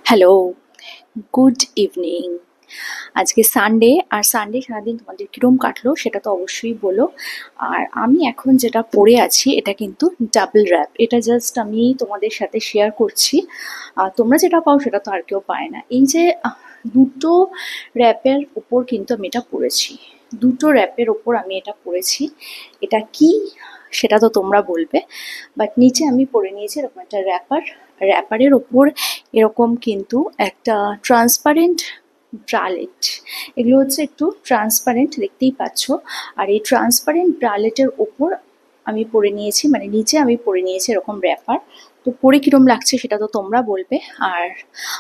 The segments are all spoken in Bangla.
Hello, good evening. আজকে সানডে, আর সানডে সারাদিন তোমাদের কীরকম কাটলো সেটা তো অবশ্যই বলো। আর আমি এখন যেটা পরে আছি এটা কিন্তু ডাবল র্যাপ। এটা জাস্ট আমি তোমাদের সাথে শেয়ার করছি। তোমরা যেটা পাও সেটা তো আর কেউ পায় না। এই যে দুটো র্যাপের ওপর কিন্তু আমি এটা পরেছি। দুটো র্যাপের ওপর আমি এটা পরেছি। এটা কি সেটা তো তোমরা বলবে, বাট নিচে আমি পরে নিয়েছি এরকম একটা র্যাপারের ওপর এরকম কিন্তু একটা ট্রান্সপারেন্ট ব্রালেট। এগুলো হচ্ছে একটু ট্রান্সপারেন্ট, দেখতেই পাচ্ছ। আর এই ট্রান্সপারেন্ট ব্রালেটের ওপর আমি পরে নিয়েছি, মানে নিচে আমি পরে নিয়েছি এরকম র্যাপার। তো পরে কীরকম লাগছে সেটা তো তোমরা বলবে। আর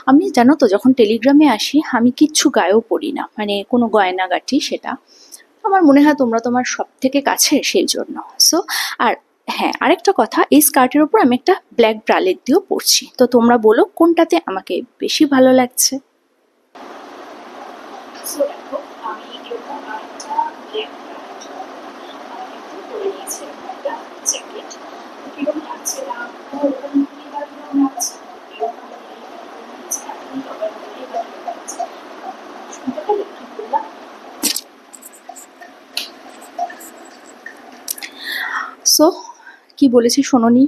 আমি জানো তো যখন টেলিগ্রামে আসি আমি কিচ্ছু গায়েও পরি না, মানে কোনো গয়নাগাটি, সেটা আমার মনে হয় তোমরা তোমার সব থেকে কাছে, সেই জন্য। সো আর হ্যাঁ, আরেকটা কথা, এই স্কার্টের ওপর আমি একটা ব্ল্যাক ব্রালেট দিয়েও পরছি। তো তোমরা বলো কোনটাতে আমাকে বেশি ভালো লাগছে। সো দেখো, আমি এরকম আরেকটা ব্ল্যাক ব্রালেট একটু পরে নিয়েছি, একটা জ্যাকেট। কিরকম লাগছে না ওরকম কিরকম লাগছে, এরকম লাগছে, এখন সবাই বলেই ভালো লাগছে। শুনতে পেলে কি বললাম? সো কি বলেছি শোনোনি?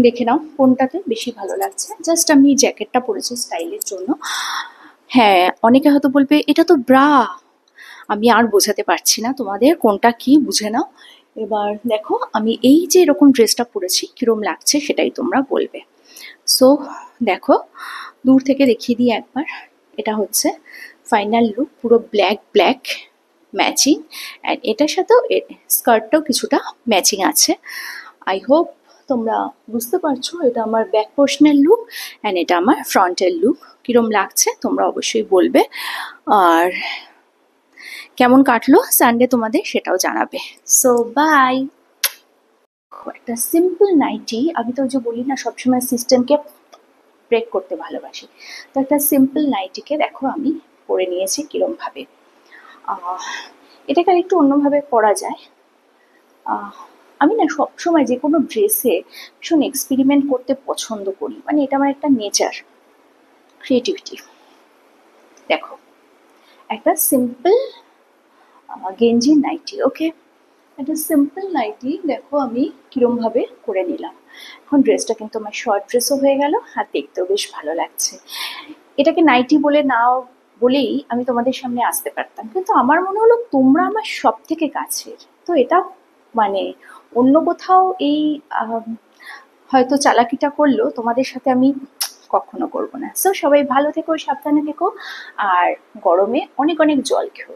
দেখে নাও কোনটাতে বেশি ভালো লাগছে। জাস্ট আমি জ্যাকেটটা পরেছি স্টাইলের জন্য। হ্যাঁ, অনেকে হয়তো বলবে এটা তো ব্রা। আমি আর বোঝাতে পারছি না তোমাদের কোনটা কি, বুঝে নাও। এবার দেখো আমি এই যে এরকম ড্রেসটা পরেছি কিরম লাগছে সেটাই তোমরা বলবে। সো দেখো, দূর থেকে দেখিয়ে দিই একবার। এটা হচ্ছে ফাইনাল লুক, পুরো ব্ল্যাক ব্ল্যাক ম্যাচিং। অ্যান্ড এটার সাথেও স্কার্টটাও কিছুটা ম্যাচিং আছে। আই হোপ তোমরা বুঝতে পারছো এটা আমার ব্যাক পোর্শনের লুক অ্যান্ড এটা আমার ফ্রন্টের লুক। কিরম লাগছে তোমরা অবশ্যই বলবে। আর কেমন কাটলো সানডে তোমাদের সেটাও জানাবে। So bye. একটা সিম্পল নাইটি, আমি তো ওই যে বলি না সবসময় সিস্টেমকে ব্রেক করতে ভালোবাসি, তো একটা সিম্পল নাইটিকে দেখো আমি পরে নিয়েছি কিরমভাবে। এটাকে একটু অন্যভাবে পরা যায়। আমি না সবসময় যে কোনো ড্রেসে ভীষণ এক্সপেরিমেন্ট করতে পছন্দ করি, মানে এটা আমার একটা নেচার, ক্রিয়েটিভিটি। দেখো, একটা সিম্পল গেঞ্জি নাইটি, ওকে, একটা সিম্পল নাইটি দেখো আমি কিরমভাবে করে নিলাম। এখন ড্রেসটা কিন্তু আমার শর্ট ড্রেসও হয়ে গেল আর দেখতেও বেশ ভালো লাগছে। এটাকে নাইটি বলে নাও বলেই আমি তোমাদের সামনে আসতে পারতাম, কিন্তু আমার মনে হলো তোমরা আমার সব থেকে কাছের, তো এটা মানে অন্য কোথাও এই হয়তো চালাকিটা করলেও তোমাদের সাথে আমি কখনো করবো না। সো সবাই ভালো থেকো, সাবধানে থেকো, আর গরমে অনেক অনেক জল খেও।